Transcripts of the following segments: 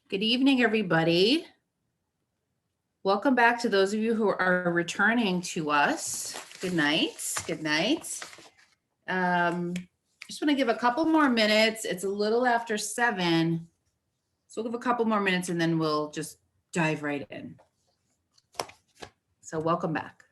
Good evening, everybody. Welcome back to those of you who are returning to us. Good night. Good night. Just want to give a couple more minutes. It's a little after 7. So we'll give a couple more minutes and then we'll just dive right in. So welcome back.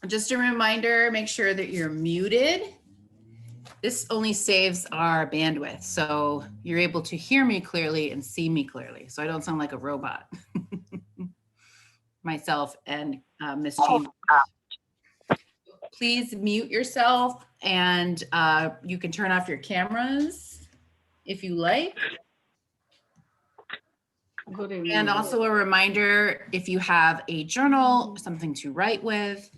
Just a reminder, make sure that you're muted. This only saves our bandwidth, so you're able to hear me clearly and see me clearly, so I don't sound like a robot. Myself and Miss Jean. Please mute yourself, and you can turn off your cameras if you like. And also a reminder, if you have a journal, something to write with,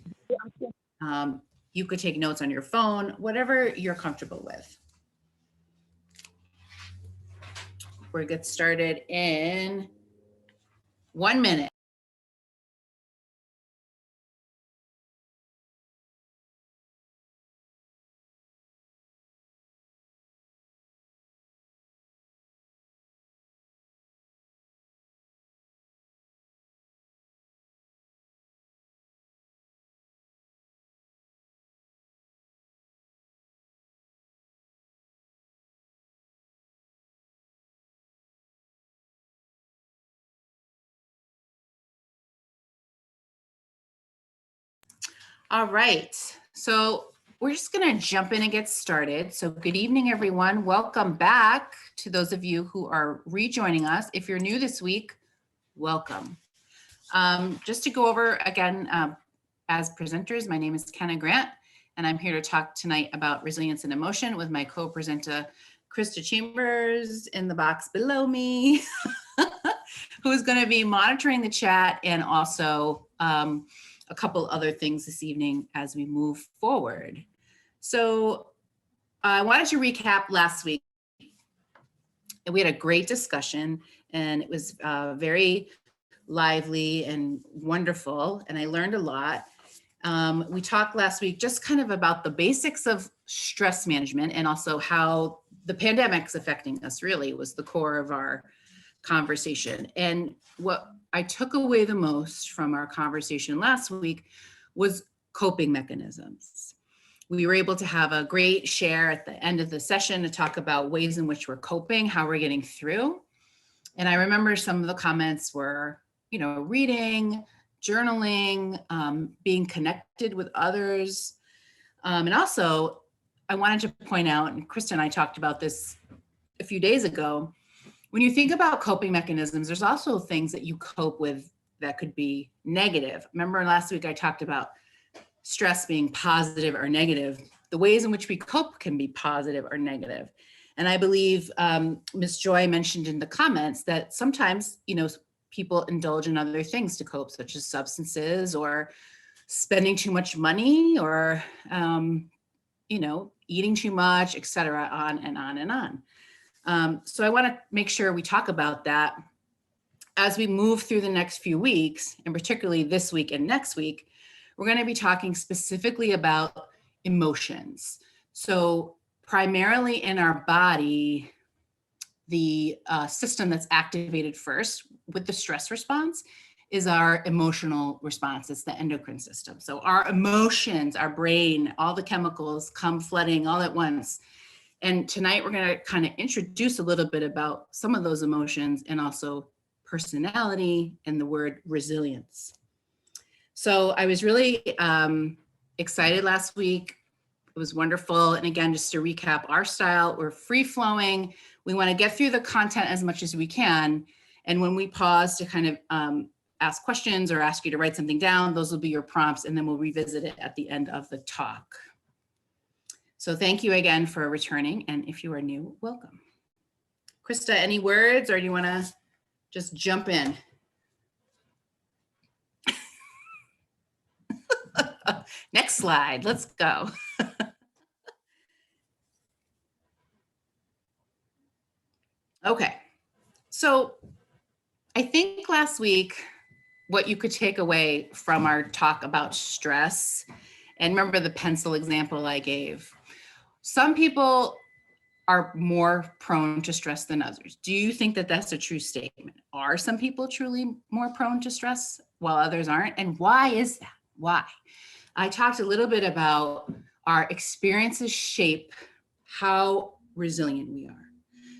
you could take notes on your phone, whatever you're comfortable with. We'll get started in 1 minute. All right, so we're just gonna jump in and get started. So good evening, everyone. Welcome back to those of you who are rejoining us. If you're new this week, welcome. Just to go over again, as presenters, my name is Kenna Grant, and I'm here to talk tonight about resilience and emotion with my co-presenter, Krista Chambers in the box below me, who's gonna be monitoring the chat and also a couple other things this evening as we move forward. So I wanted to recap last week. We had a great discussion and it was very lively and wonderful, and I learned a lot. We talked last week just kind of about the basics of stress management and also how the pandemic's affecting us. Really was the core of our conversation. And what I took away the most from our conversation last week was coping mechanisms. We were able to have a great share at the end of the session to talk about ways in which we're coping, how we're getting through. And I remember some of the comments were, reading, journaling, being connected with others. And also, I wanted to point out, and Krista and I talked about this a few days ago, when you think about coping mechanisms, there's also things that you cope with that could be negative. Remember last week I talked about stress being positive or negative. The ways in which we cope can be positive or negative. And I believe Ms. Joy mentioned in the comments that sometimes, people indulge in other things to cope, such as substances or spending too much money or, eating too much, et cetera, on and on and on. So I want to make sure we talk about that as we move through the next few weeks, and particularly this week and next week. We're going to be talking specifically about emotions. So primarily in our body, the system that's activated first with the stress response is our emotional response. It's the endocrine system. So our emotions, our brain, all the chemicals come flooding all at once. And tonight we're going to kind of introduce a little bit about some of those emotions and also personality and the word resilience. So I was really excited last week It was wonderful. And again, just to recap our style, we're free flowing. We want to get through the content as much as we can. And when we pause to kind of ask questions or ask you to write something down, those will be your prompts, and then we'll revisit it at the end of the talk. So thank you again for returning. And if you are new, welcome. Krista, any words, or do you want to just jump in? Next slide, let's go. Okay, so I think last week, what you could take away from our talk about stress, and remember the pencil example I gave, some people are more prone to stress than others. Do you think that that's a true statement? Are some people truly more prone to stress while others aren't? And why is that? Why? I talked a little bit about our experiences shape how resilient we are.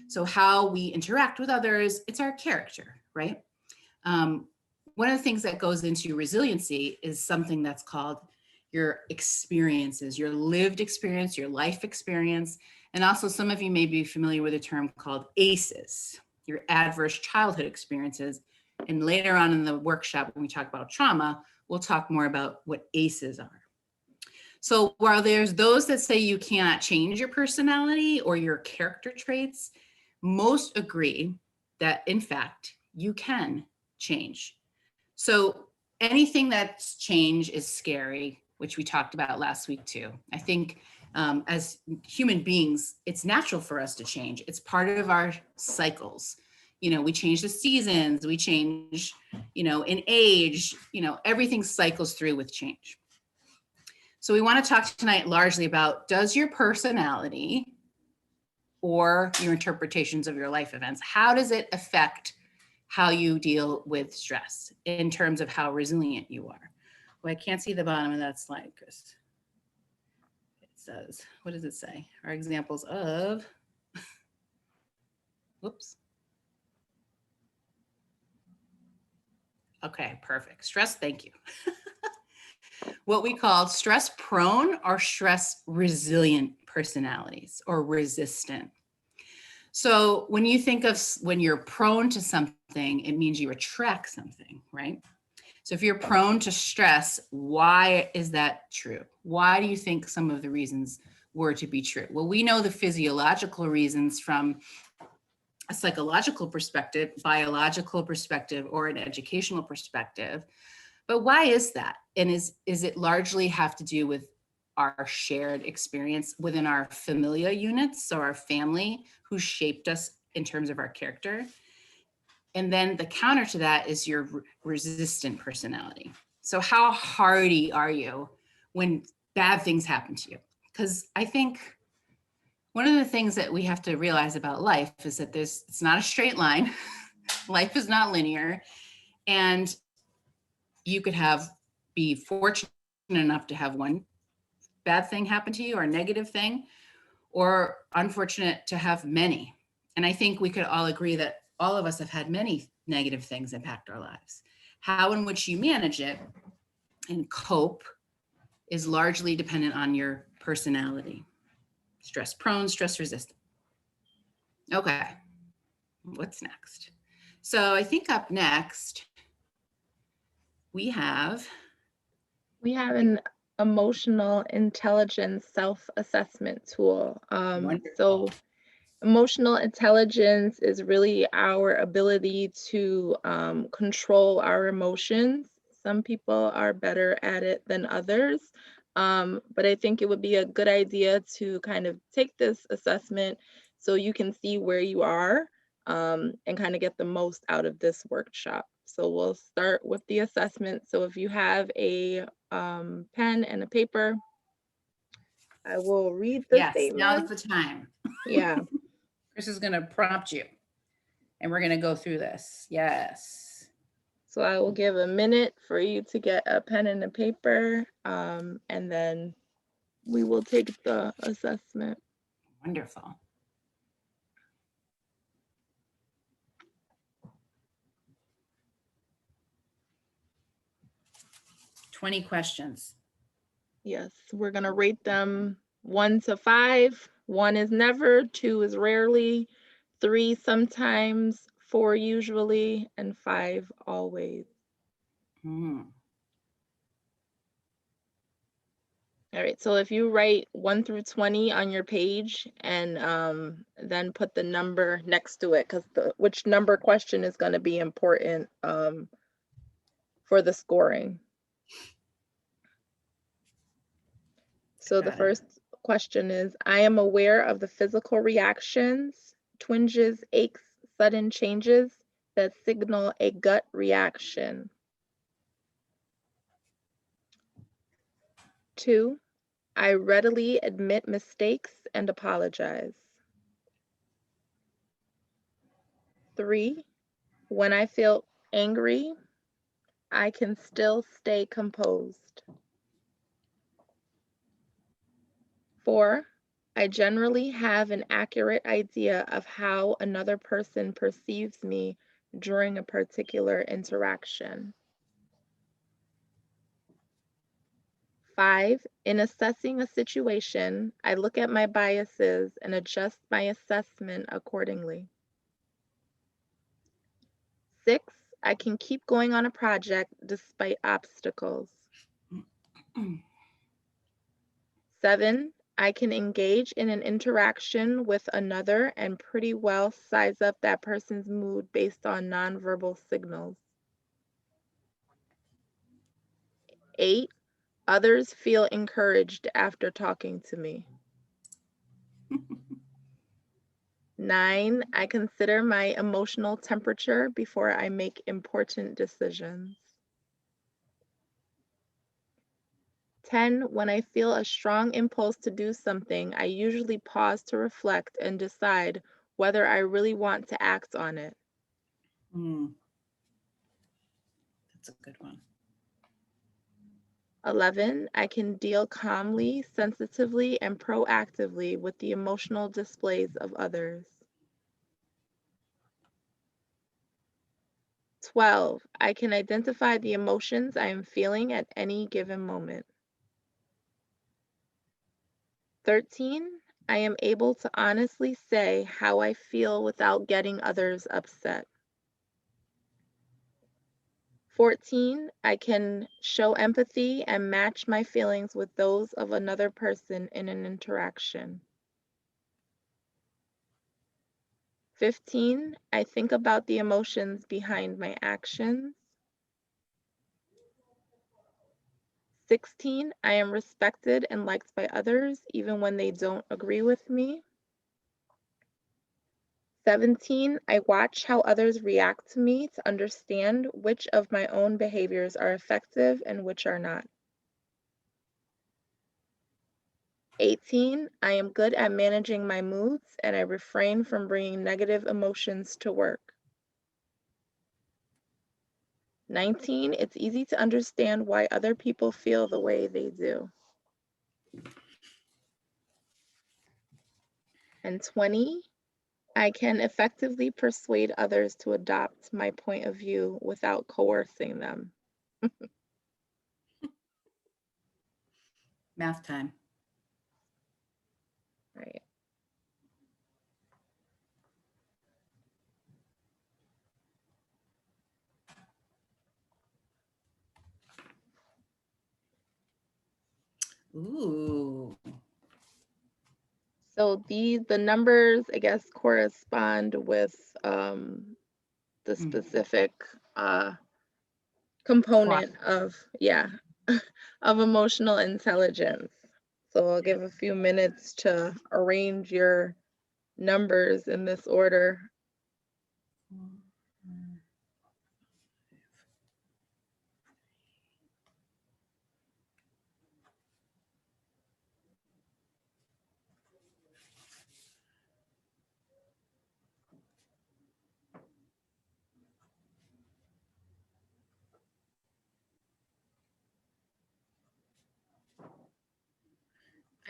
So how we interact with others, it's our character, right? One of the things that goes into resiliency is something that's called your experiences, your lived experience, your life experience. And also some of you may be familiar with a term called ACEs, your adverse childhood experiences. And later on in the workshop, when we talk about trauma, we'll talk more about what ACEs are. So while there's those that say you cannot change your personality or your character traits, most agree that in fact, you can change. So anything that's change is scary, which we talked about last week too. I think as human beings, it's natural for us to change. It's part of our cycles. You know, we change the seasons, we change, you know, in age, you know, everything cycles through with change. So we want to talk tonight largely about, does your personality or your interpretations of your life events, how does it affect how you deal with stress in terms of how resilient you are? Well, I can't see the bottom of that slide, Chris. It says, what does it say? Our examples of, whoops. Okay, perfect. Stress, thank you. What we call stress prone or stress resilient personalities or resistant. So when you think of when you're prone to something, it means you attract something, right? So if you're prone to stress, why is that true? Why do you think some of the reasons were to be true? Well, we know the physiological reasons from a psychological perspective, biological perspective, or an educational perspective. But why is that? And is it largely have to do with our shared experience within our familial units, so our family who shaped us in terms of our character? And then the counter to that is your resistant personality. So how hardy are you when bad things happen to you? Because I think one of the things that we have to realize about life is that it's not a straight line. Life is not linear. And you could be fortunate enough to have one bad thing happen to you or a negative thing, or unfortunate to have many. And I think we could all agree that all of us have had many negative things impact our lives. How in which you manage it and cope is largely dependent on your personality. Stress prone, stress resistant. Okay, what's next? So I think up next, we have an emotional intelligence self-assessment tool. So emotional intelligence is really our ability to control our emotions. Some people are better at it than others, but I think it would be a good idea to kind of take this assessment so you can see where you are and kind of get the most out of this workshop. So we'll start with the assessment. So if you have a pen and a paper, I will read the statement. Now's the time. Yeah. Chris is going to prompt you and we're going to go through this. Yes. So I will give a minute for you to get a pen and a paper, and then we will take the assessment. Wonderful. $20 questions. Yes, we're going to rate them 1 to 5. 1 is never, 2 is rarely, 3 sometimes, 4 usually, and 5 always. All right, so if you write 1 through 20 on your page and then put the number next to it, because which number question is going to be important for the scoring. So the first question is, I am aware of the physical reactions, twinges, aches, sudden changes that signal a gut reaction. 2, I readily admit mistakes and apologize. 3, when I feel angry, I can still stay composed. 4, I generally have an accurate idea of how another person perceives me during a particular interaction. 5, in assessing a situation, I look at my biases and adjust my assessment accordingly. 6, I can keep going on a project despite obstacles. 7, I can engage in an interaction with another and pretty well size up that person's mood based on nonverbal signals. 8, others feel encouraged after talking to me. 9, I consider my emotional temperature before I make important decisions. 10, when I feel a strong impulse to do something, I usually pause to reflect and decide whether I really want to act on it. That's a good one. 11, I can deal calmly, sensitively, and proactively with the emotional displays of others. 12, I can identify the emotions I am feeling at any given moment. 13, I am able to honestly say how I feel without getting others upset. 14, I can show empathy and match my feelings with those of another person in an interaction. 15, I think about the emotions behind my actions. 16, I am respected and liked by others even when they don't agree with me. 17, I watch how others react to me to understand which of my own behaviors are effective and which are not. 18, I am good at managing my moods and I refrain from bringing negative emotions to work. 19, it's easy to understand why other people feel the way they do. And 20, I can effectively persuade others to adopt my point of view without coercing them. Math time. Right. Ooh. So the numbers, I guess, correspond with the specific component of, of emotional intelligence. So I'll give a few minutes to arrange your numbers in this order.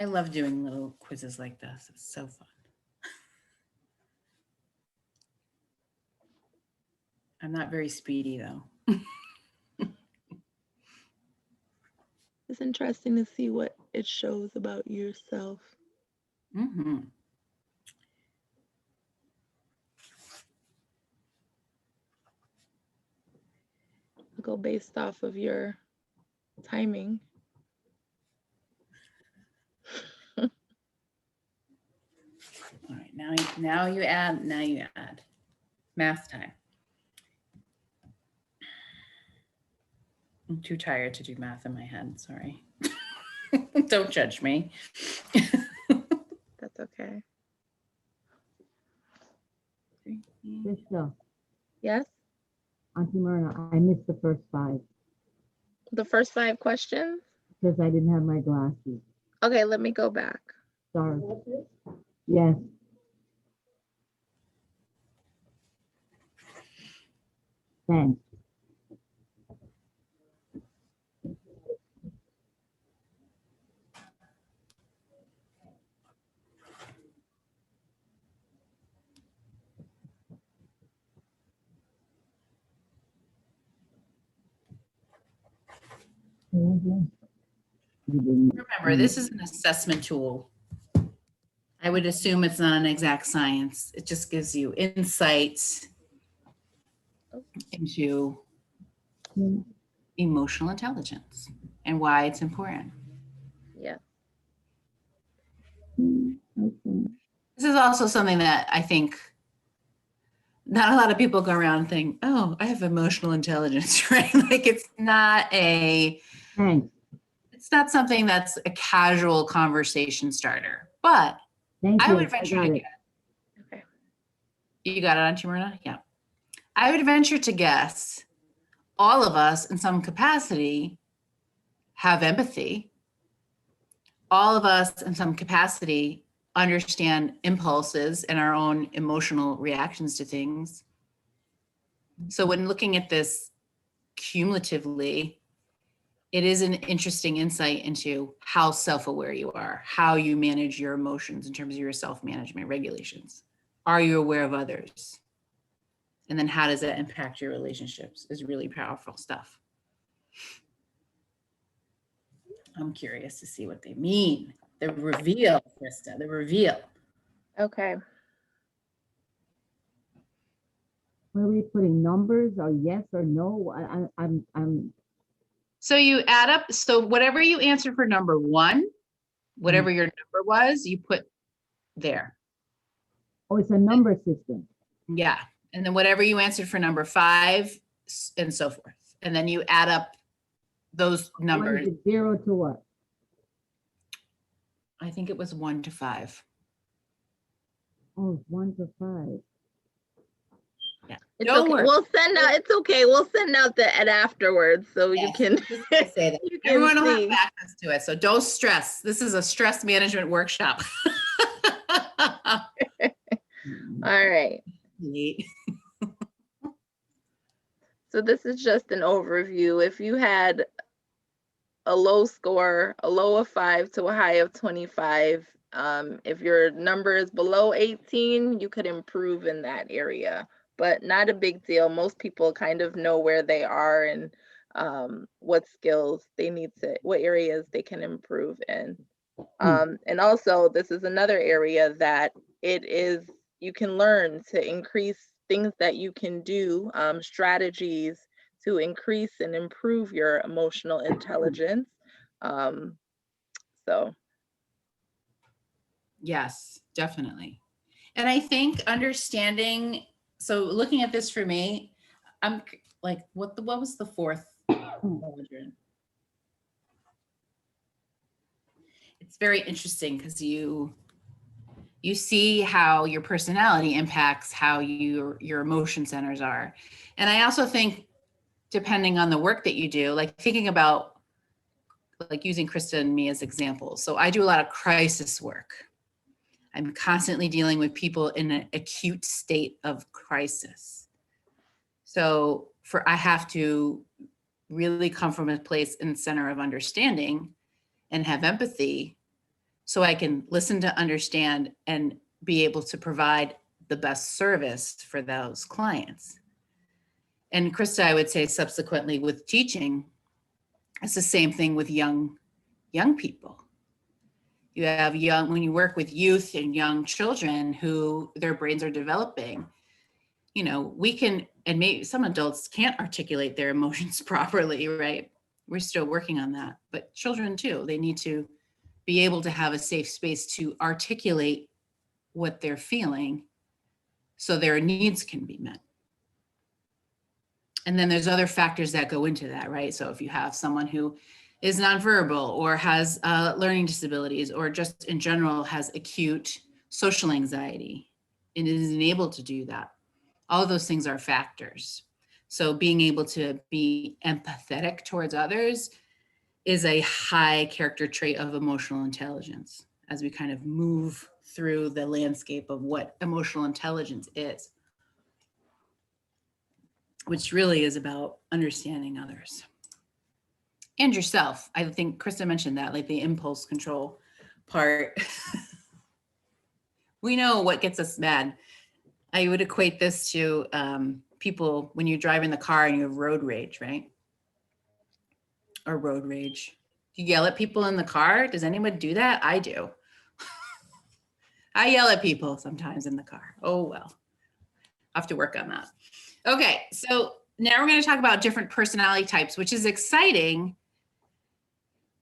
I love doing little quizzes like this. It's so fun. I'm not very speedy though. It's interesting to see what it shows about yourself. Mm-hmm. Go based off of your timing. All right, now you add math time. I'm too tired to do math in my head, sorry. Don't judge me. That's okay. Krista, Yes? Auntie Myrna, I missed the first 5 The first 5 questions? because I didn't have my glasses. Okay, let me go back. Sorry. Yes. Thanks. Remember, this is an assessment tool. I would assume it's not an exact science. It just gives you insights into emotional intelligence and why it's important. Yeah. This is also something that I think not a lot of people go around and think, oh, I have emotional intelligence, right? Like it's not something that's a casual conversation starter, but Thank I you. would venture to guess. Okay. You got it, Auntie Myrna? Yeah. I would venture to guess all of us in some capacity have empathy. All of us in some capacity understand impulses and our own emotional reactions to things. So when looking at this cumulatively, it is an interesting insight into how self-aware you are, how you manage your emotions in terms of your self-management regulations. Are you aware of others? And then how does that impact your relationships is really powerful stuff. I'm curious to see what they mean. The reveal, Krista, the reveal. Okay. Were we putting numbers or yes or no? I'm. So you add up, so whatever you answered for number 1, whatever your number was, you put there. Oh, it's a number system. Yeah. And then whatever you answered for number 5 and so forth. And then you add up those numbers. 0 to what? I think it was 1 to 5. Oh, 1 to 5. Yeah. It's Don't okay. worry. We'll send out, it's okay. We'll send out the ad afterwards so Yes, you can, say that. you can Everyone will see. have access to it. So don't stress. This is a stress management workshop. All right. Neat. So this is just an overview. If you had a low score, a low of 5 to a high of 25, if your number is below 18, you could improve in that area, but not a big deal. Most people kind of know where they are and what skills they need to, what areas they can improve in. And also, this is another area that you can learn to increase things that you can do, strategies to increase and improve your emotional intelligence. So. Yes, definitely. And I think understanding, so looking at this for me, I'm like, what was the 4th quadrant? It's very interesting because you see how your personality impacts how your emotion centers are. And I also think depending on the work that you do, like thinking about like using Krista and me as examples. So I do a lot of crisis work. I'm constantly dealing with people in an acute state of crisis. So I have to really come from a place and center of understanding and have empathy so I can listen to understand and be able to provide the best service for those clients. And Krista, I would say subsequently with teaching, it's the same thing with young people. You have when you work with youth and young children who their brains are developing, you know, we can, and maybe some adults can't articulate their emotions properly, right? We're still working on that, but children too, they need to be able to have a safe space to articulate what they're feeling so their needs can be met. And then there's other factors that go into that, right? So if you have someone who is nonverbal or has learning disabilities or just in general has acute social anxiety and isn't able to do that, all of those things are factors. So being able to be empathetic towards others is a high character trait of emotional intelligence as we kind of move through the landscape of what emotional intelligence is, which really is about understanding others and yourself. I think Krista mentioned that, like the impulse control part. We know what gets us mad. I would equate this to people when you drive in the car and you have road rage, right? Or road rage. You yell at people in the car. Does anyone do that? I do. I yell at people sometimes in the car. Oh, well, I have to work on that. Okay, so now we're going to talk about different personality types, which is exciting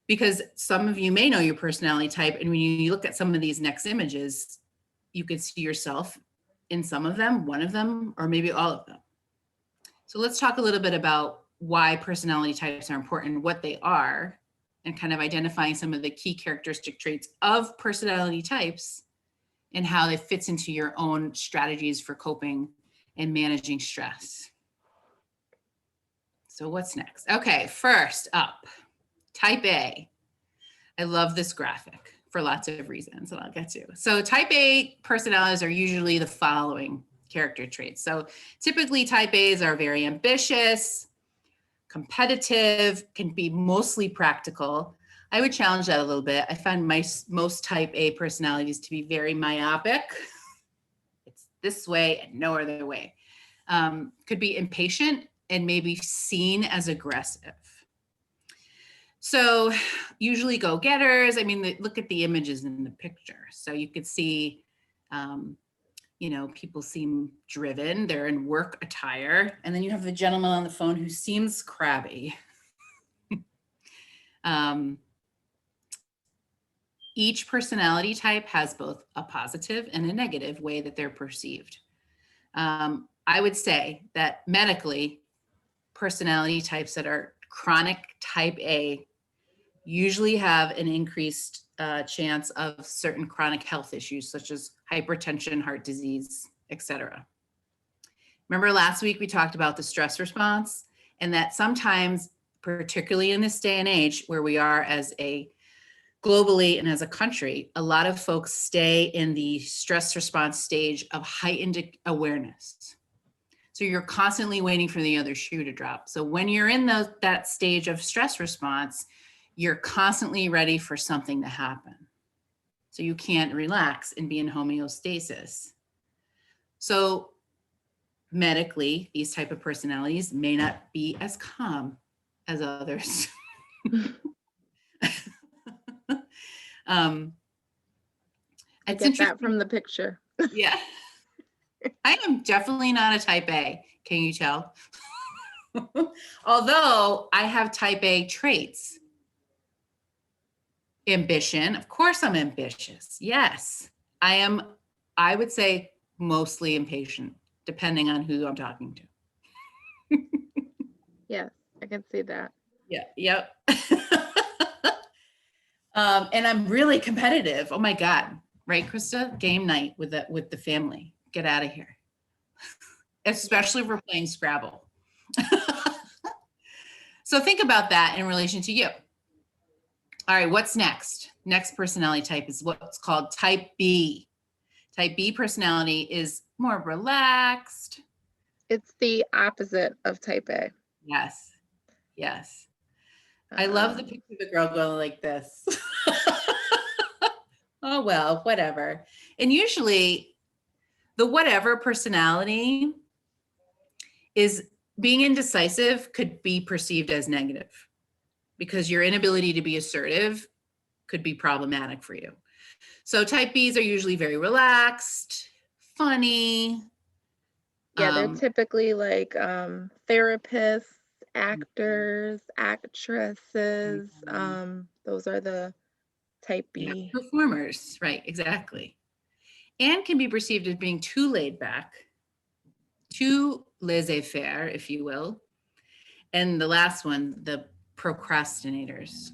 because some of you may know your personality type. And when you look at some of these next images, you could see yourself in some of them, one of them, or maybe all of them. So let's talk a little bit about why personality types are important, what they are, and kind of identifying some of the key characteristic traits of personality types and how it fits into your own strategies for coping and managing stress. So what's next? Okay, first up, type A. I love this graphic for lots of reasons that I'll get to. So type A personalities are usually the following character traits. So typically type A's are very ambitious, competitive, can be mostly practical. I would challenge that a little bit. I find most type A personalities to be very myopic. It's this way and no other way. Could be impatient and maybe seen as aggressive. So usually go-getters. I mean, look at the images in the picture. So you could see, you know, people seem driven. They're in work attire. And then you have the gentleman on the phone who seems crabby. Each personality type has both a positive and a negative way that they're perceived. I would say that medically, personality types that are chronic type A usually have an increased chance of certain chronic health issues such as hypertension, heart disease, etc. Remember last week we talked about the stress response and that sometimes, particularly in this day and age where we are as a globally and as a country, a lot of folks stay in the stress response stage of heightened awareness. So you're constantly waiting for the other shoe to drop. So when you're in that stage of stress response, you're constantly ready for something to happen. So you can't relax and be in homeostasis. So medically, these type of personalities may not be as calm as others. I get that from the picture. Yeah. I am definitely not a type A. Can you tell? Although I have type A traits. Ambition. Of course I'm ambitious. Yes. I would say mostly impatient, depending on who I'm talking to. Yes, I can see that. Yeah. Yep. And I'm really competitive. Oh my God. Right, Krista? Game night with the family. Get out of here. Especially if we're playing Scrabble. So think about that in relation to you. All right, what's next? Next personality type is what's called type B. Type B personality is more relaxed. It's the opposite of type A. Yes, yes. I love the picture of the girl going like this. Oh, well, whatever. And usually the whatever personality is being indecisive could be perceived as negative because your inability to be assertive could be problematic for you. So type Bs are usually very relaxed, funny. Yeah, they're typically like therapists, actors, actresses. Those are the type B. Performers, right, exactly. And can be perceived as being too laid back, too laissez-faire, if you will. And the last one, the procrastinators.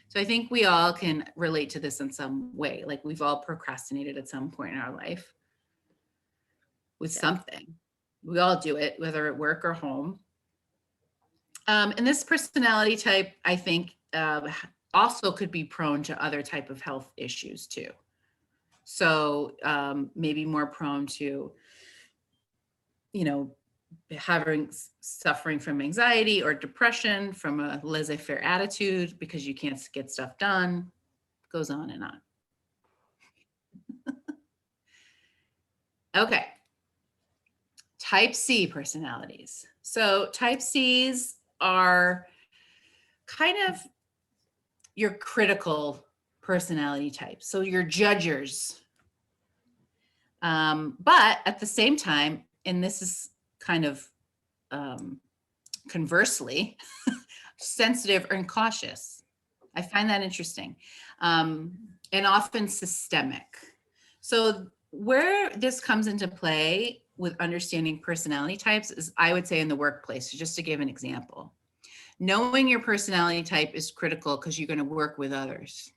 So I think we all can relate to this in some way. Like we've all procrastinated at some point in our life with something. We all do it, whether at work or home. And this personality type, I think, also could be prone to other type of health issues too. So maybe more prone to, suffering from anxiety or depression from a laissez-faire attitude because you can't get stuff done. Goes on and on. Okay. Type C personalities. So type Cs are kind of your critical personality type. So your judgers. But at the same time, and this is kind of conversely, sensitive and cautious. I find that interesting, and often systemic. So where this comes into play with understanding personality types is, I would say, in the workplace, just to give an example. Knowing your personality type is critical because you're going to work with others.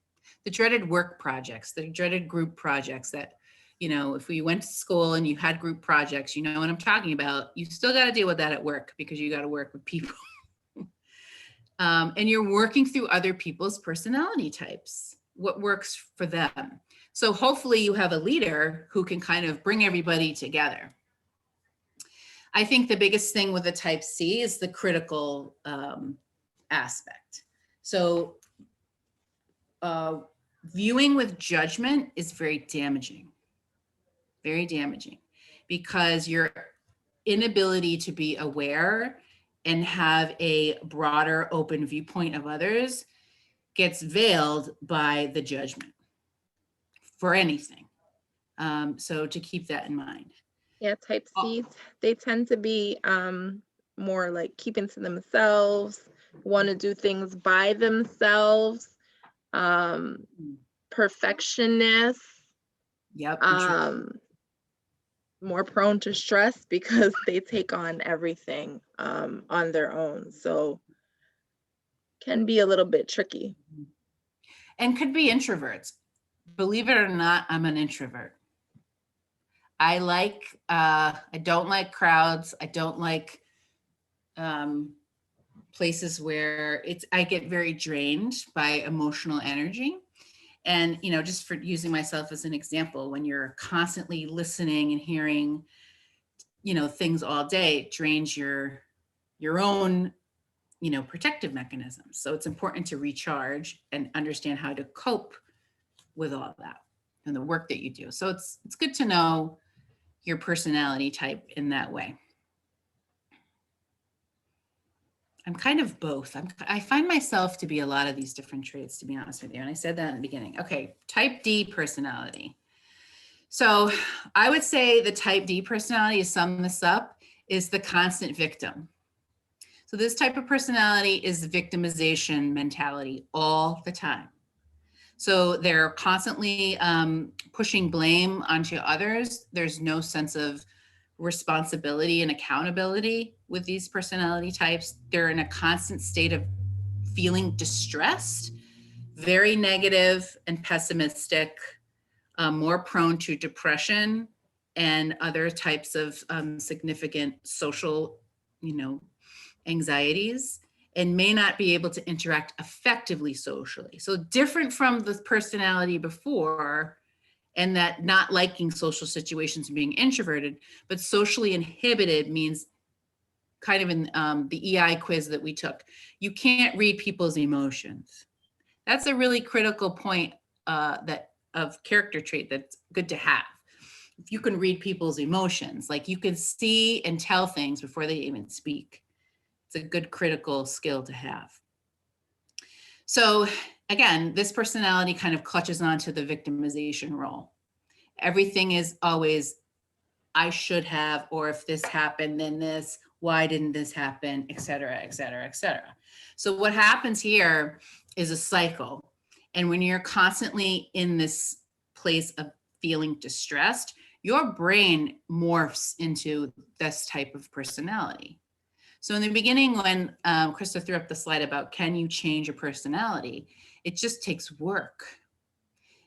The dreaded work projects, the dreaded group projects that, if we went to school and you had group projects, you know what I'm talking about. You still got to deal with that at work because you got to work with people. And you're working through other people's personality types, what works for them. So hopefully you have a leader who can kind of bring everybody together. I think the biggest thing with a type C is the critical aspect. So viewing with judgment is very damaging because your inability to be aware and have a broader open viewpoint of others gets veiled by the judgment for anything. So to keep that in mind. Yeah, type Cs, they tend to be more like keeping to themselves, want to do things by themselves, perfectionists. Yep. More prone to stress because they take on everything on their own. So can be a little bit tricky. And could be introverts. Believe it or not, I'm an introvert. I don't like crowds. I don't like places where I get very drained by emotional energy. And, just for using myself as an example, when you're constantly listening and hearing, things all day, it drains your own, protective mechanisms. So it's important to recharge and understand how to cope with all of that and the work that you do. So it's good to know your personality type in that way. I'm kind of both. I find myself to be a lot of these different traits, to be honest with you. And I said that in the beginning. Okay, type D personality. So I would say the type D personality, to sum this up, is the constant victim. So this type of personality is victimization mentality all the time. So they're constantly pushing blame onto others. There's no sense of responsibility and accountability with these personality types. They're in a constant state of feeling distressed, very negative and pessimistic, more prone to depression and other types of significant social, anxieties, and may not be able to interact effectively socially. So different from the personality before, and that not liking social situations and being introverted, but socially inhibited means kind of in the EI quiz that we took, you can't read people's emotions. That's a really critical point of character trait that's good to have. If you can read people's emotions, like you can see and tell things before they even speak. It's a good critical skill to have. So again, this personality kind of clutches onto the victimization role. Everything is always, I should have, or if this happened, then this, why didn't this happen, et cetera, et cetera, et cetera. So what happens here is a cycle. And when you're constantly in this place of feeling distressed, your brain morphs into this type of personality. So in the beginning, when Krista threw up the slide about can you change your personality, it just takes work,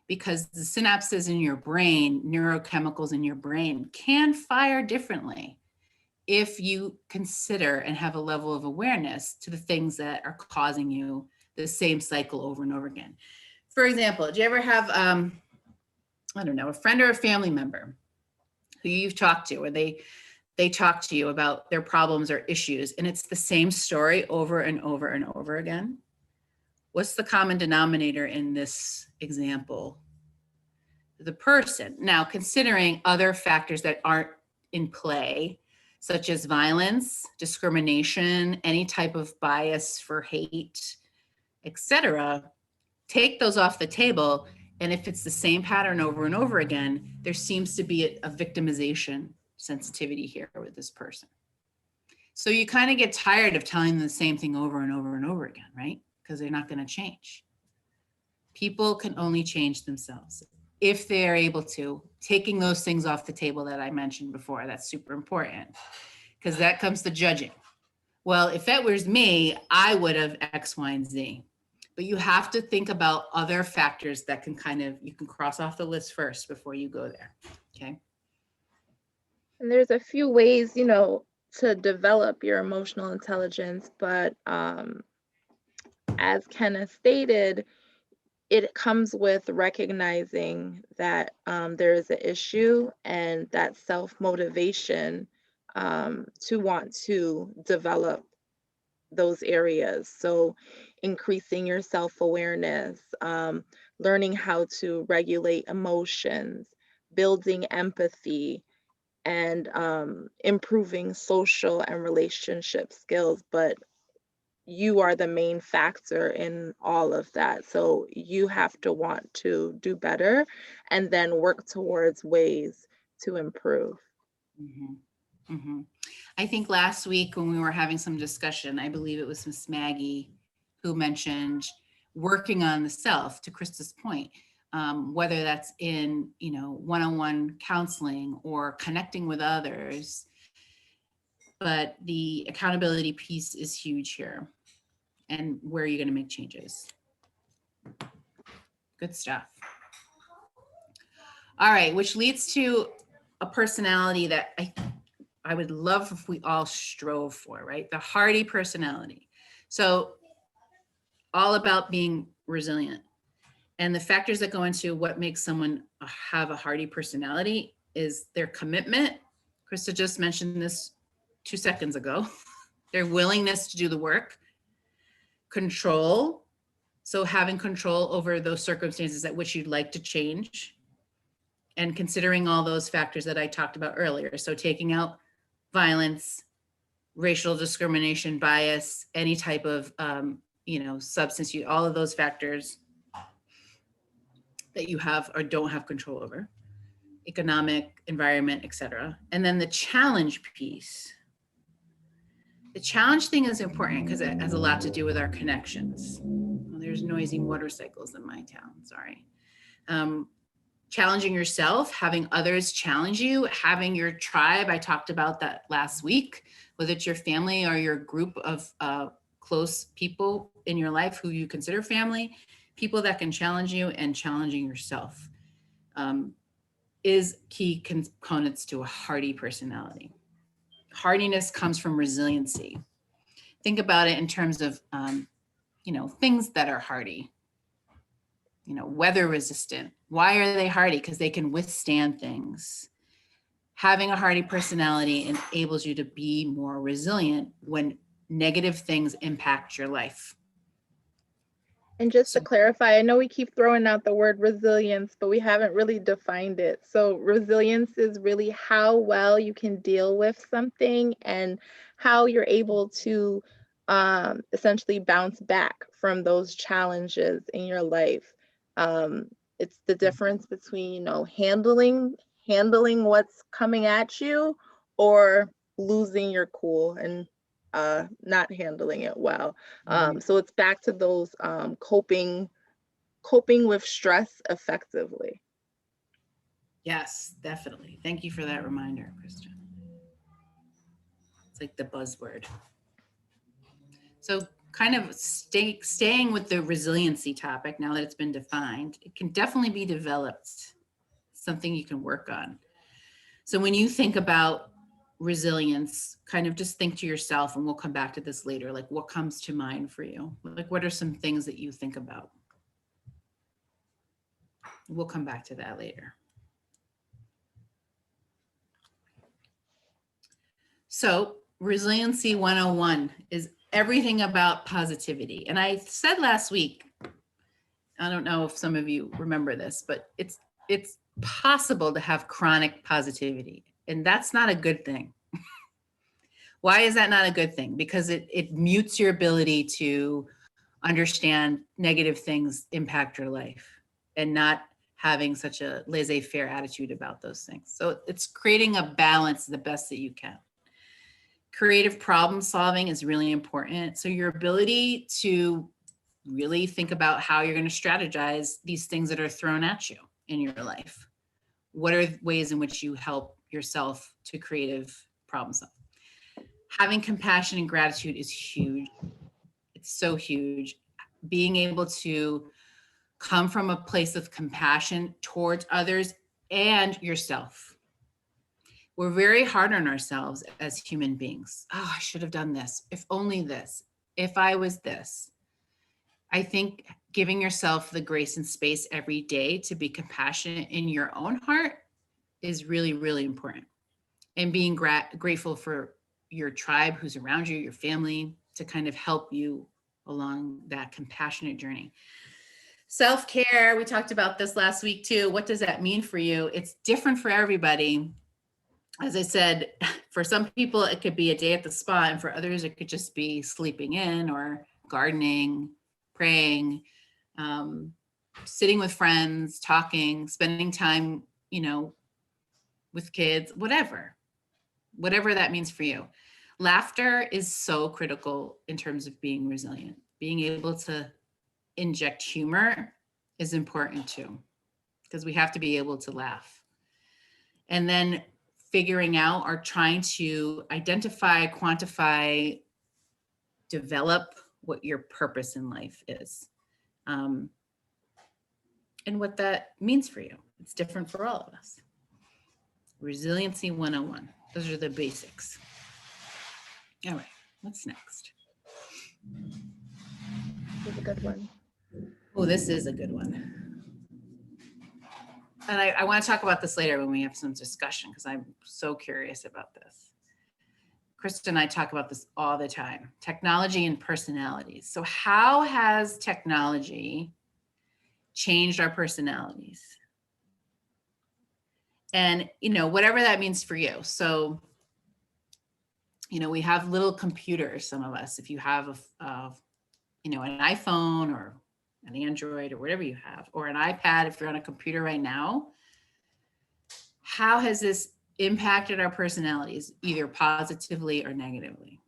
because the synapses in your brain, neurochemicals in your brain, can fire differently if you consider and have a level of awareness to the things that are causing you the same cycle over and over again. For example, do you ever have, I don't know, a friend or a family member who you've talked to, or they talk to you about their problems or issues, and it's the same story over and over and over again? What's the common denominator in this example? The person. Now, considering other factors that aren't in play, such as violence, discrimination, any type of bias for hate, etc., take those off the table. And if it's the same pattern over and over again, there seems to be a victimization sensitivity here with this person. So you kind of get tired of telling them the same thing over and over and over again, right? Because they're not going to change. People can only change themselves if they are able to, taking those things off the table that I mentioned before. That's super important, because that comes to judging. Well, if that was me, I would have X, Y, and Z. But you have to think about other factors that can you can cross off the list first before you go there, okay? And there's a few ways, to develop your emotional intelligence, but as Kenneth stated, it comes with recognizing that there is an issue, and that self-motivation to want to develop those areas. So increasing your self-awareness, learning how to regulate emotions, building empathy, and improving social and relationship skills. But you are the main factor in all of that. So you have to want to do better and then work towards ways to improve. Mm-hmm. Mm-hmm. I think last week when we were having some discussion, I believe it was Miss Maggie who mentioned working on the self, to Krista's point, whether that's in, one-on-one counseling or connecting with others. But the accountability piece is huge here. And where are you going to make changes? Good stuff. All right, which leads to a personality that I would love if we all strove for, right? The hardy personality. So all about being resilient. And the factors that go into what makes someone have a hardy personality is their commitment. Krista just mentioned this 2 seconds ago. Their willingness to do the work. Control. So having control over those circumstances at which you'd like to change. And considering all those factors that I talked about earlier. So taking out violence, racial discrimination, bias, any type of, substance use, all of those factors that you have or don't have control over, economic, environment, etc. And then the challenge piece. The challenge thing is important because it has a lot to do with our connections. Well, there's noisy motorcycles in my town, sorry. Challenging yourself, having others challenge you, having your tribe. I talked about that last week, whether it's your family or your group of close people in your life who you consider family, people that can challenge you, and challenging yourself is key components to a hardy personality. Hardiness comes from resiliency. Think about it in terms of, things that are hardy. Weather resistant. Why are they hardy? Because they can withstand things. Having a hardy personality enables you to be more resilient when negative things impact your life. And just to clarify, I know we keep throwing out the word resilience, but we haven't really defined it. So resilience is really how well you can deal with something and how you're able to essentially bounce back from those challenges in your life. It's the difference between, you know, handling what's coming at you, or losing your cool and not handling it well. So it's back to those coping with stress effectively. Yes, definitely. Thank you for that reminder, Kristen. It's like the buzzword. So kind of staying with the resiliency topic, now that it's been defined, it can definitely be developed, something you can work on. So when you think about resilience, kind of just think to yourself, and we'll come back to this later, like what comes to mind for you? Like what are some things that you think about? We'll come back to that later. So Resiliency 101 is everything about positivity. And I said last week, I don't know if some of you remember this, but it's possible to have chronic positivity, and that's not a good thing. Why is that not a good thing? Because it mutes your ability to understand negative things impact your life, and not having such a laissez-faire attitude about those things. So it's creating a balance the best that you can. Creative problem solving is really important. So your ability to really think about how you're going to strategize these things that are thrown at you in your life. What are ways in which you help yourself to creative problem solve? Having compassion and gratitude is huge. It's so huge. Being able to come from a place of compassion towards others and yourself. We're very hard on ourselves as human beings. Oh, I should have done this. If only this. If I was this. I think giving yourself the grace and space every day to be compassionate in your own heart is really, really important. And being grateful for your tribe who's around you, your family, to kind of help you along that compassionate journey. Self-care, we talked about this last week too. What does that mean for you? It's different for everybody. As I said, for some people, it could be a day at the spa, and for others, it could just be sleeping in or gardening, praying, sitting with friends, talking, spending time, you know, with kids, whatever that means for you. Laughter is so critical in terms of being resilient. Being able to inject humor is important too, because we have to be able to laugh. And then figuring out or trying to identify, quantify, develop what your purpose in life is, and what that means for you. It's different for all of us. Resiliency 101. Those are the basics. All right, what's next? This is a good one. Oh, this is a good one. And I want to talk about this later when we have some discussion, because I'm so curious about this. Krista and I talk about this all the time, technology and personalities. So how has technology changed our personalities? And, you know, whatever that means for you. So, you know, we have little computers, some of us, if you have you know, an iPhone or an Android or whatever you have, or an iPad, if you're on a computer right now, how has this impacted our personalities, either positively or negatively?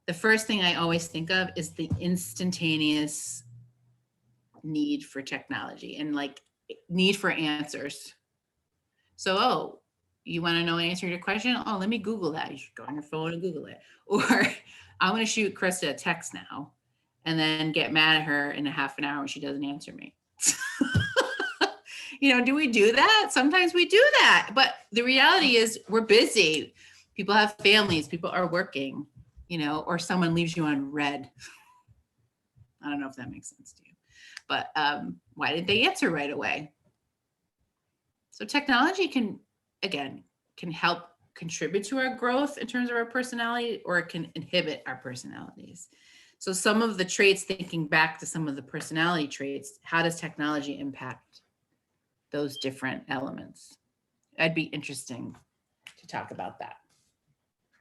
The first thing I always think of is the instantaneous need for technology and like need for answers. So, oh, you want to know an answer to your question? Oh, let me Google that. You should go on your phone and Google it. Or I'm going to shoot Krista a text now and then get mad at her in a half an hour when she doesn't answer me. You know, do we do that? Sometimes we do that. But the reality is we're busy. People have families. People are working, you know, or someone leaves you on red. I don't know if that makes sense to you. But why didn't they answer right away? So technology can help contribute to our growth in terms of our personality, or it can inhibit our personalities. So some of the traits, thinking back to some of the personality traits, how does technology impact those different elements? It'd be interesting to talk about that.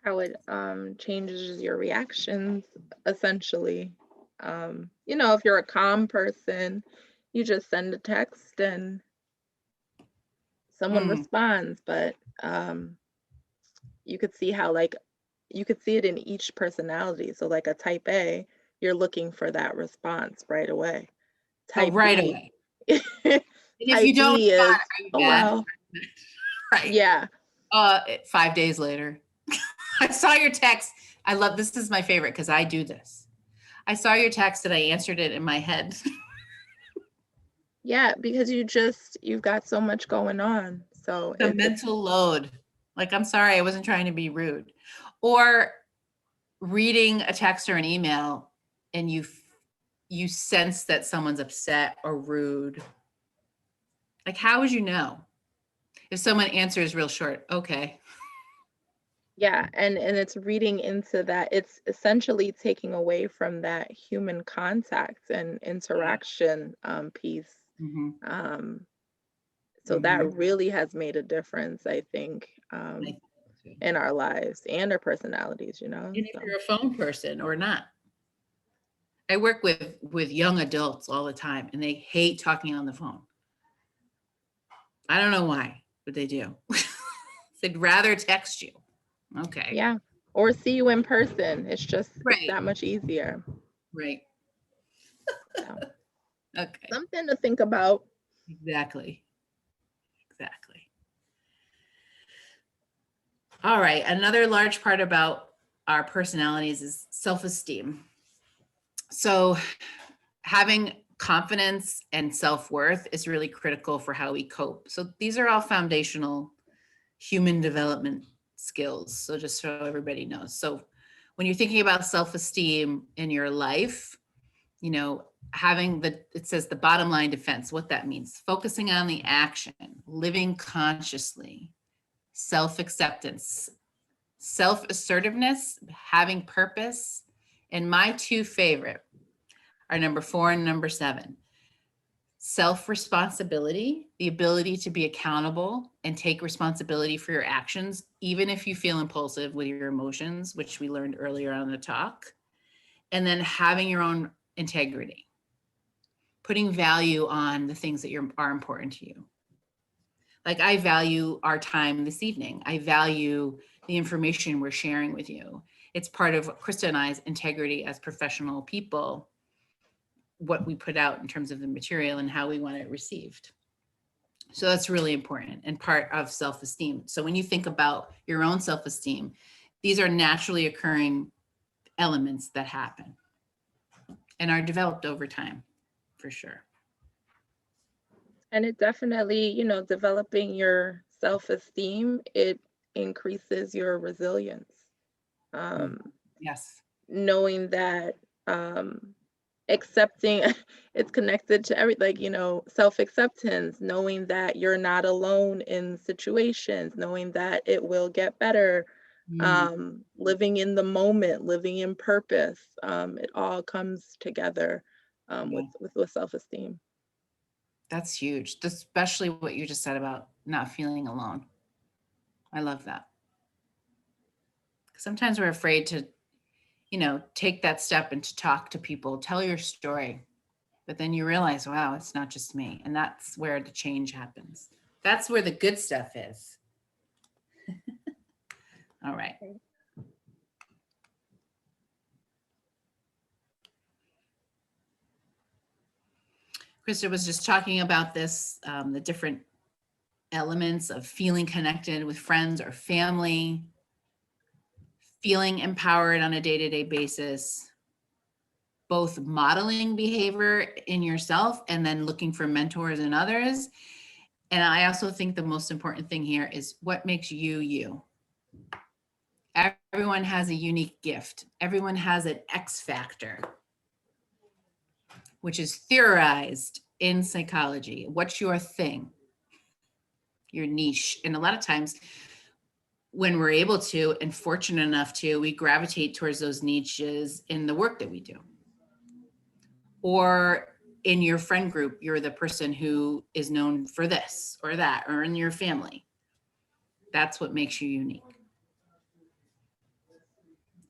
How it changes your reactions, essentially. If you're a calm person, you just send a text and someone Mm. responds, but you could see how, like, you could see it in each personality. So like a type A, you're looking for that response right away. Oh, Type right B, away. And if you type don't B is, respond, are you oh mad? well, Right. yeah, 5 days later. I saw your text. I love this is my favorite because I do this. I saw your text and I answered it in my head. yeah, because you've got so much going on. So The mental load. Like, I'm sorry, I wasn't trying to be rude. Or reading a text or an email and you sense that someone's upset or rude. Like, how would you know? If someone answers real short, okay. yeah, and it's reading into that. It's essentially taking away from that human contact and interaction piece. Mhm, Um, so that mhm. really has made a difference, I think, I think so too. in our lives and our personalities, And if so. you're a phone person or not. I work with young adults all the time and they hate talking on the phone. I don't know why, but they do. They'd rather text you. Okay. Yeah, or see you in person. It's Right. that much easier. Right. So Okay. something to think about. Exactly. Exactly. All right. Another large part about our personalities is self-esteem. So having confidence and self-worth is really critical for how we cope. So these are all foundational human development skills. So just so everybody knows. So when you're thinking about self-esteem in your life, having it says the bottom line defense, what that means, focusing on the action, living consciously, self-acceptance, self-assertiveness, having purpose. And my two favorite are number 4 and number 7. Self-responsibility, the ability to be accountable and take responsibility for your actions, even if you feel impulsive with your emotions, which we learned earlier on the talk. And then having your own integrity, putting value on the things that are important to you. Like, I value our time this evening. I value the information we're sharing with you. It's part of Krista and I's integrity as professional people, what we put out in terms of the material and how we want it received. So that's really important and part of self-esteem. So when you think about your own self-esteem, these are naturally occurring elements that happen and are developed over time, for sure. And it definitely, developing your self-esteem, it increases your resilience. Yes. Knowing that accepting it's connected to self-acceptance, knowing that you're not alone in situations, knowing that it will get better, living in the moment, living in purpose, it all comes together Yeah. with self-esteem. That's huge, especially what you just said about not feeling alone. I love that. Sometimes we're afraid to, take that step and to talk to people, tell your story. But then you realize, wow, it's not just me. And that's where the change happens. That's where the good stuff is. All right. Krista was just talking about this, the different elements of feeling connected with friends or family, feeling empowered on a day-to-day basis, both modeling behavior in yourself and then looking for mentors in others. And I also think the most important thing here is what makes you, you. Everyone has a unique gift. Everyone has an X factor, which is theorized in psychology. What's your thing? Your niche. And a lot of times when we're able to and fortunate enough to, we gravitate towards those niches in the work that we do. Or in your friend group, you're the person who is known for this or that, or in your family. That's what makes you unique.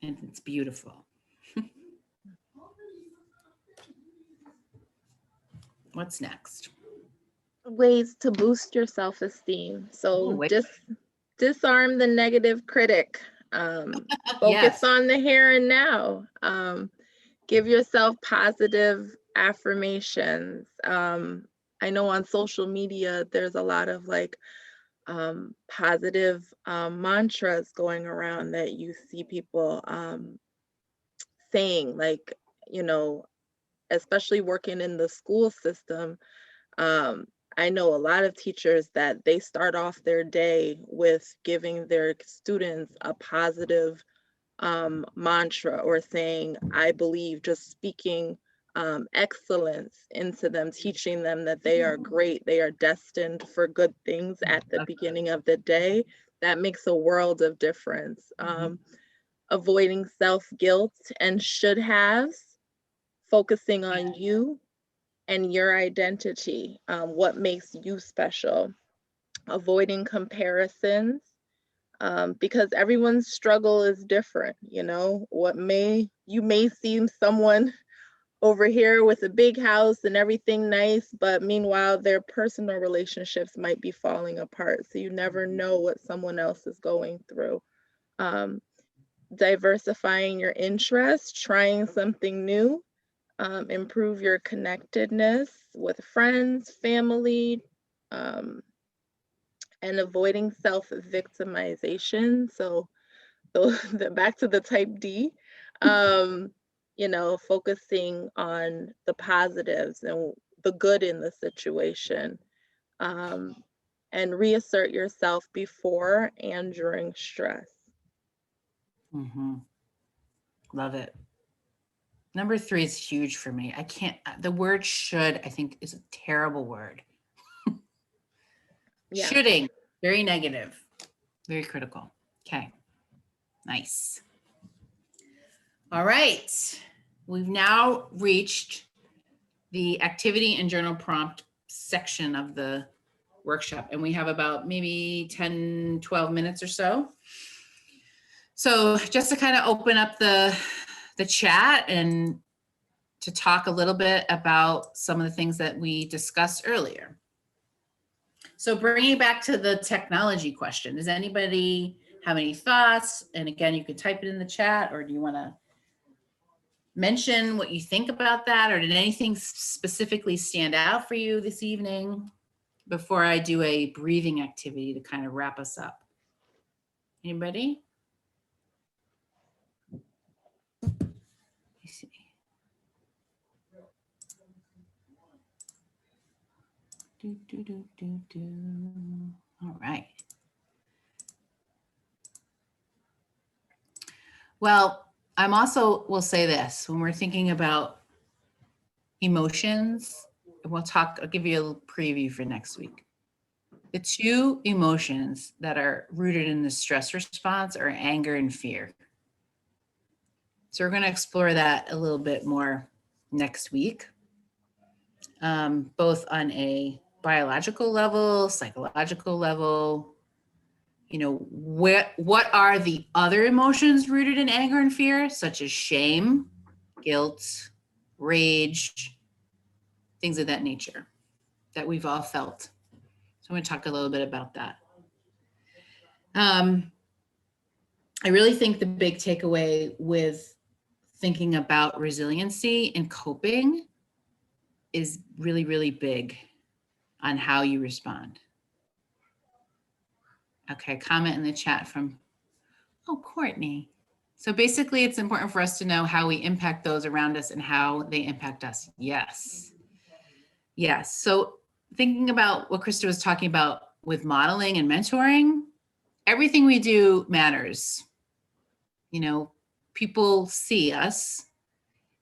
and it's beautiful. What's next? Ways to boost your self-esteem. So disarm the negative critic. Focus Yes. on the here and now. Give yourself positive affirmations. I know on social media, there's a lot of like positive mantras going around that you see people saying, like, you know, especially working in the school system. I know a lot of teachers that they start off their day with giving their students a positive mantra, or saying, I believe, just speaking excellence into them, teaching them that they are great, they are destined for good things at the beginning of the day. That makes a world of difference. Avoiding self-guilt and should haves, focusing on you and your identity, what makes you special. Avoiding comparisons, because everyone's struggle is different. You know, you may see someone over here with a big house and everything nice, but meanwhile their personal relationships might be falling apart. So you never know what someone else is going through. Diversifying your interests, trying something new, improve your connectedness with friends, family, and avoiding self-victimization. So back to the type D, you know, focusing on the positives and the good in the situation, and reassert yourself before and during stress. Love it. Number 3 is huge for me. The word should, I think, is a terrible word. Yeah. Shoulding, very negative, very critical. Okay, nice. All right, we've now reached the activity and journal prompt section of the workshop, and we have about maybe 10, 12 minutes or so. So just to kind of open up the chat and to talk a little bit about some of the things that we discussed earlier. So bringing it back to the technology question, does anybody have any thoughts? And again, you could type it in the chat, or do you want to mention what you think about that? Or did anything specifically stand out for you this evening before I do a breathing activity to kind of wrap us up? Anybody? Let me see. All right. Well, I'm also will say this, when we're thinking about emotions, I'll give you a preview for next week. The 2 emotions that are rooted in the stress response are anger and fear. So we're going to explore that a little bit more next week, both on a biological level, psychological level. You know, what are the other emotions rooted in anger and fear, such as shame, guilt, rage, things of that nature that we've all felt. So I'm going to talk a little bit about that. I really think the big takeaway with thinking about resiliency and coping is really, really big on how you respond. Okay, comment in the chat from, Courtney. So basically, it's important for us to know how we impact those around us and how they impact us. Yes. Yes. So thinking about what Krista was talking about with modeling and mentoring, everything we do matters. You know, people see us.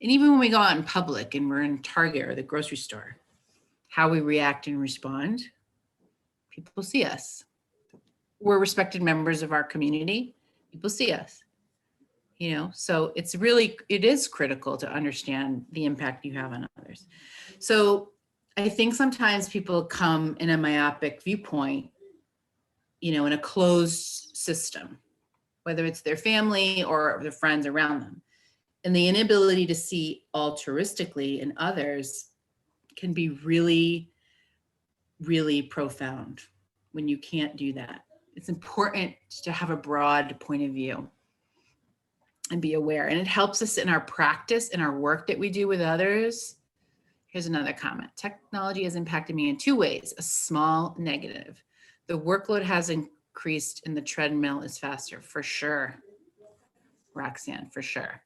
And even when we go out in public and we're in Target or the grocery store, how we react and respond, people see us. We're respected members of our community. People see us. You know, so it is critical to understand the impact you have on others. So I think sometimes people come in a myopic viewpoint, you know, in a closed system. whether it's their family or their friends around them. And the inability to see altruistically in others can be really, really profound when you can't do that. It's important to have a broad point of view and be aware. And it helps us in our practice, in our work that we do with others. Here's another comment. Technology has impacted me in two ways, a small negative. The workload has increased and the treadmill is faster, for sure. Roxanne, for sure.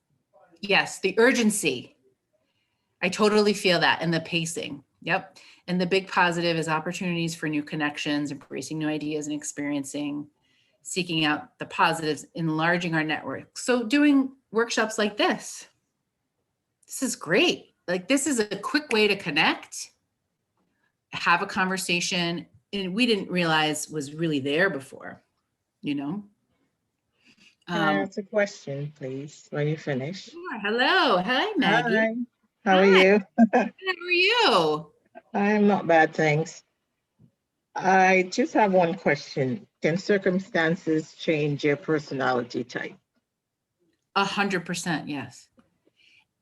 Yes, the urgency. I totally feel that, and the pacing. Yep. And the big positive is opportunities for new connections, embracing new ideas and experiencing, seeking out the positives, enlarging our network. So doing workshops like this is great. Like, this is a quick way to connect, have a conversation, and we didn't realize was really there before, you know? Can I ask a question, please, when you finish? Sure. Hello. Hi, Maggie. Hi. How are Hi. you? How are you? I'm not bad, thanks. I just have one question. Can circumstances change your personality type? 100%, yes.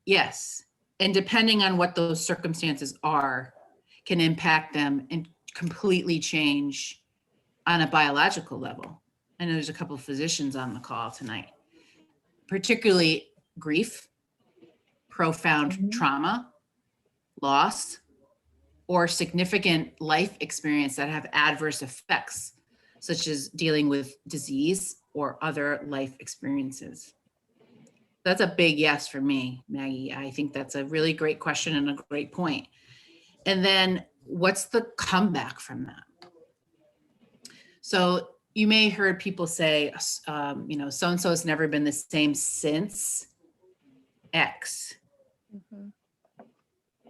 Yes. And depending on what those circumstances are, can impact them and completely change on a biological level. I know there's a couple of physicians on the call tonight, particularly grief, profound trauma, loss, or significant life experience that have adverse effects, such as dealing with disease or other life experiences. That's a big yes for me, Maggie. I think that's a really great question and a great point. And then what's the comeback from that? So you may have heard people say, so-and-so has never been the same since X. Mhm.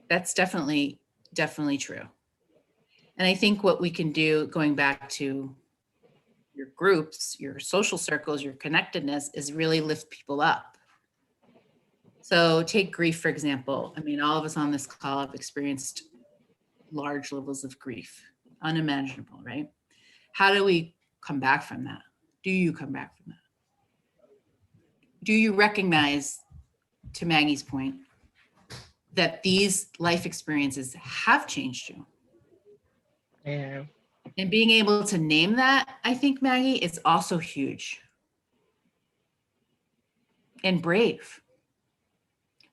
That's definitely true. And I think what we can do, going back to your groups, your social circles, your connectedness, is really lift people up. So take grief, for example. I mean, all of us on this call have experienced large levels of grief, unimaginable, right? How do we come back from that? Do you come back from that? Do you recognize, to Maggie's point, that these life experiences have changed you? Yeah. And being able to name that, I think, Maggie, is also huge and brave,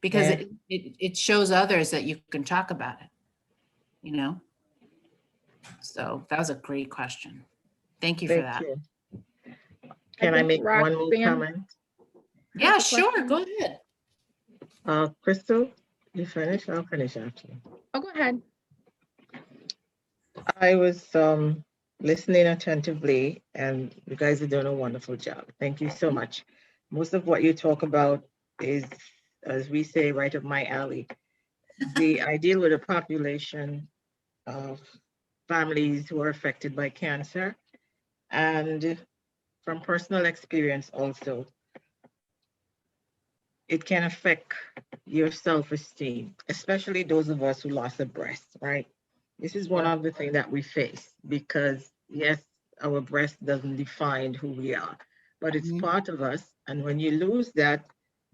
because Yeah. it shows others that you can talk about it, you know? So that was a great question. Thank you for Thank that. you. Can I think make one more Roxanne comment? Yeah, has a sure. question. Go ahead. Crystal, you finish? I'll finish after you. Oh, go ahead. I was listening attentively, and you guys are doing a wonderful job. Thank you so much. Most of what you talk about is, as we say, right up my alley. I deal with a population of families who are affected by cancer, and from personal experience also, it can affect your self-esteem, especially those of us who lost a breast, right? This is one of the things that we face because, yes, our breast doesn't define who we are, but it's part of us. And when you lose that,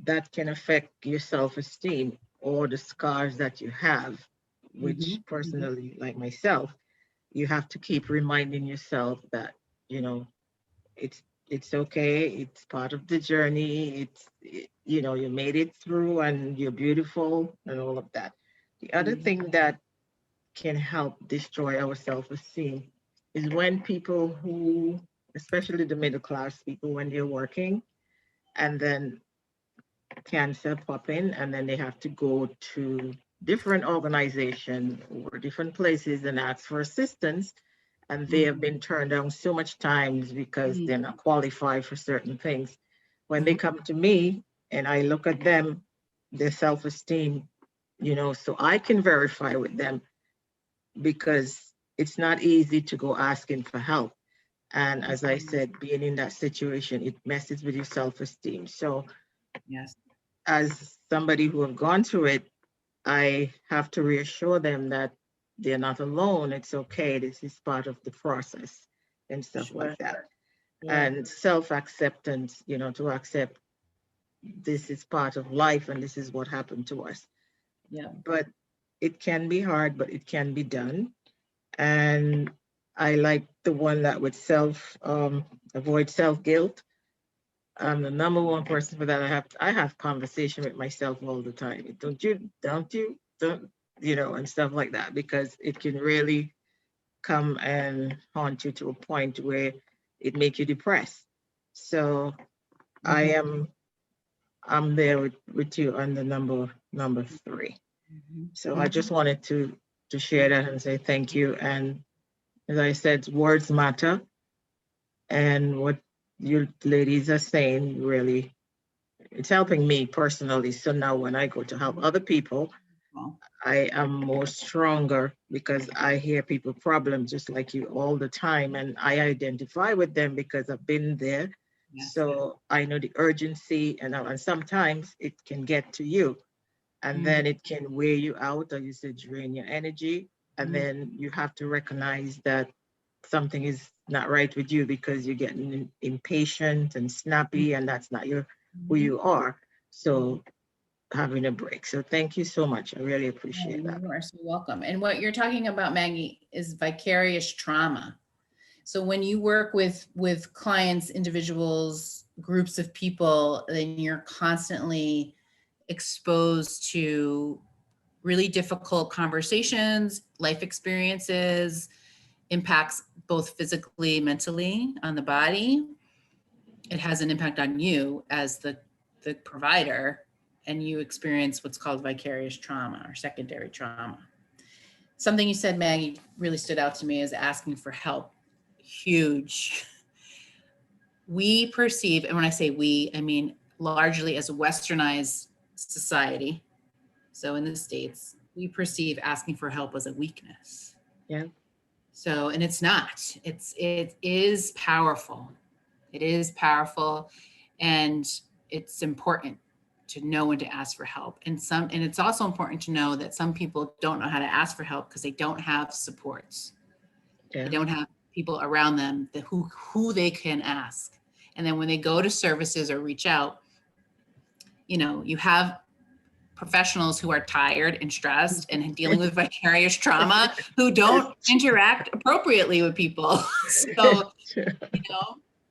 that can affect your self-esteem or the scars that you have, which personally, like myself, you have to keep reminding yourself that, you know, it's it's okay. It's part of the journey. You made it through and you're beautiful and all of that. The other thing that can help destroy our self-esteem is when people who, especially the middle class people, when they're working and then cancer pop in and then they have to go to different organizations or different places and ask for assistance, and they have been turned down so much times because they're not qualified for certain things. When they come to me and I look at them, their self-esteem, so I can verify with them, because it's not easy to go asking for help. And as I said, being in that situation, it messes with your self-esteem. So Yes. as somebody who have gone through it, I have to reassure them that they're not alone. It's okay. This is part of the process and stuff like that. and self-acceptance, to accept this is part of life and this is what happened to us. Yeah. But it can be hard, but it can be done. And I like the one that would avoid self-guilt. I'm the number one person for that. I have conversation with myself all the time. Don't you, and stuff like that, because it can really come and haunt you to a point where it make you depressed. So I'm there with you on the number 3. So I just wanted to share that and say thank you. And as I said, words matter. And what you ladies are saying, really, it's helping me personally. So now when I go to help other people, I am more stronger because I hear people problems just like you all the time. And I identify with them because I've been there. Yes. So I know the urgency, and sometimes it can get to you. And then it can wear you out, or you said drain your energy. And then you have to recognize that something is not right with you because you're getting impatient and snappy, and that's not who you are. So having a break. So thank you so much. I really appreciate that. You are so welcome. And what you're talking about, Maggie, is vicarious trauma. So when you work with clients, individuals, groups of people, then you're constantly exposed to really difficult conversations, life experiences, impacts both physically, mentally on the body. It has an impact on you as the provider, and you experience what's called vicarious trauma or secondary trauma. Something you said, Maggie, really stood out to me is asking for help. Huge. We perceive, and when I say we, I mean largely as a westernized society. So in the States, we perceive asking for help as a weakness. Yeah. So, and it's not. It is powerful. It is powerful, and it's important to know when to ask for help. And it's also important to know that some people don't know how to ask for help because they don't have supports. Yeah. They don't have people around them who they can ask. And then when they go to services or reach out, you have professionals who are tired and stressed and dealing with vicarious trauma who don't interact appropriately with people. So,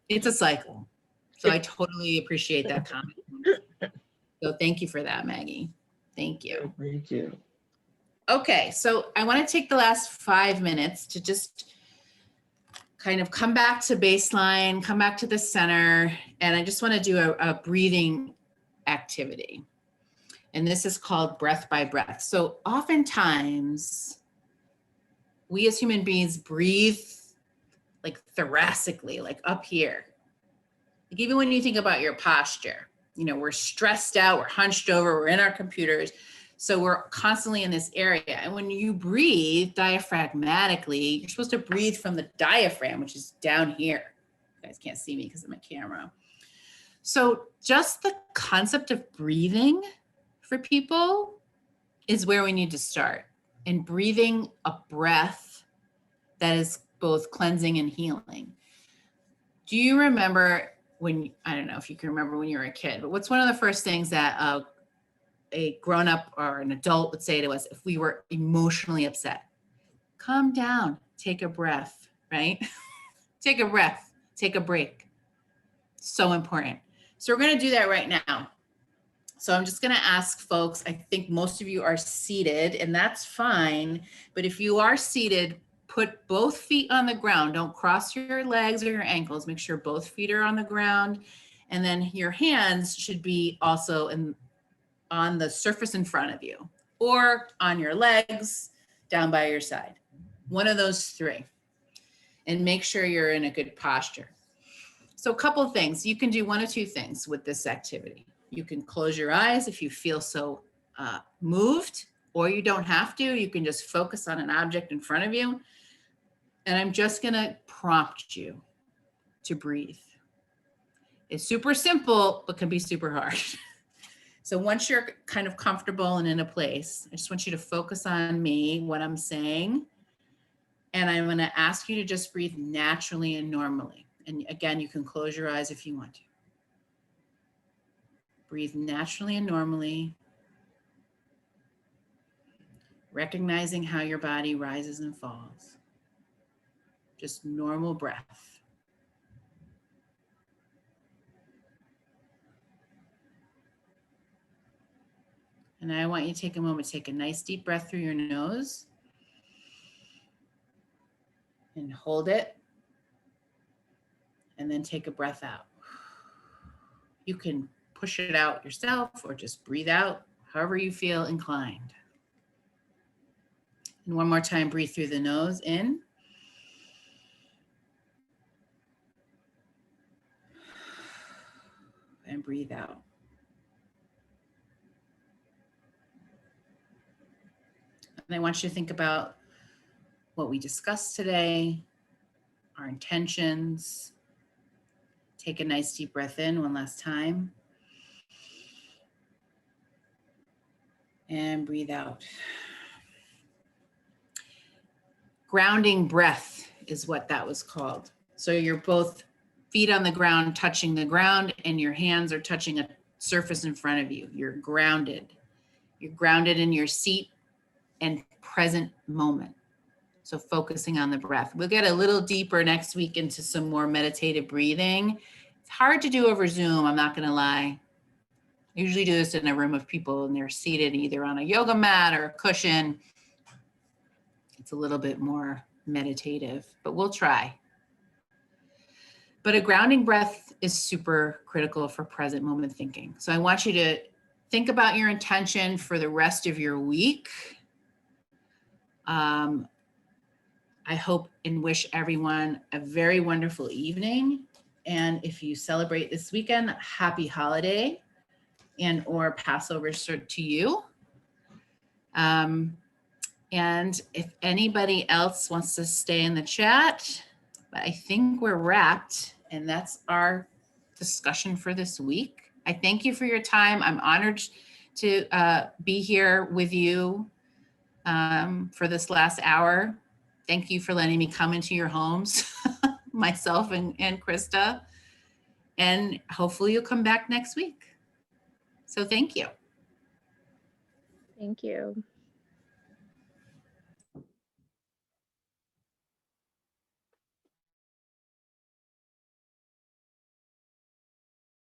it's a cycle. So I totally appreciate that comment. So thank you for that, Maggie. Thank you. Thank you. Okay, so I want to take the last 5 minutes to just kind of come back to baseline, come back to the center, and I just want to do a breathing activity. And this is called breath by breath. So oftentimes, we as human beings breathe like thoracically, like up here. Like even when you think about your posture, we're stressed out, we're hunched over, we're in our computers. So we're constantly in this area. And when you breathe diaphragmatically, you're supposed to breathe from the diaphragm, which is down here. You guys can't see me because of my camera. So just the concept of breathing for people is where we need to start. And breathing a breath that is both cleansing and healing. Do you remember I don't know if you can remember when you were a kid, but what's one of the first things that a grown-up or an adult would say to us if we were emotionally upset? Calm down, take a breath, right? Take a breath, take a break. So important. So we're going to do that right now. So I'm just going to ask folks, I think most of you are seated, and that's fine. But if you are seated, put both feet on the ground. Don't cross your legs or your ankles. Make sure both feet are on the ground. And then your hands should be also on the surface in front of you or on your legs down by your side. One of those 3. And make sure you're in a good posture. So a couple of things. You can do 1 or 2 things with this activity. You can close your eyes if you feel so moved, or you don't have to. You can just focus on an object in front of you. And I'm just going to prompt you to breathe. It's super simple, but can be super hard. So once you're kind of comfortable and in a place, I just want you to focus on me, what I'm saying. And I'm going to ask you to just breathe naturally and normally. And again, you can close your eyes if you want to. Breathe naturally and normally, recognizing how your body rises and falls. Just normal breath. And I want you to take a moment, take a nice deep breath through your nose and hold it. And then take a breath out. You can push it out yourself or just breathe out, however you feel inclined. And one more time, breathe through the nose in. And breathe out. And I want you to think about what we discussed today, our intentions. Take a nice deep breath in one last time. And breathe out. Grounding breath is what that was called. So you're both feet on the ground, touching the ground, and your hands are touching a surface in front of you. You're grounded. You're grounded in your seat and present moment. So focusing on the breath. We'll get a little deeper next week into some more meditative breathing. It's hard to do over Zoom, I'm not gonna lie. I usually do this in a room of people and they're seated either on a yoga mat or a cushion. It's a little bit more meditative, but we'll try. But a grounding breath is super critical for present moment thinking. So I want you to think about your intention for the rest of your week. I hope and wish everyone a very wonderful evening. And if you celebrate this weekend, happy holiday and or Passover to you. And if anybody else wants to stay in the chat, but I think we're wrapped and that's our discussion for this week. I thank you for your time. I'm honored to be here with you for this last hour. Thank you for letting me come into your homes, myself and Krista. And hopefully you'll come back next week. So thank you. Thank you.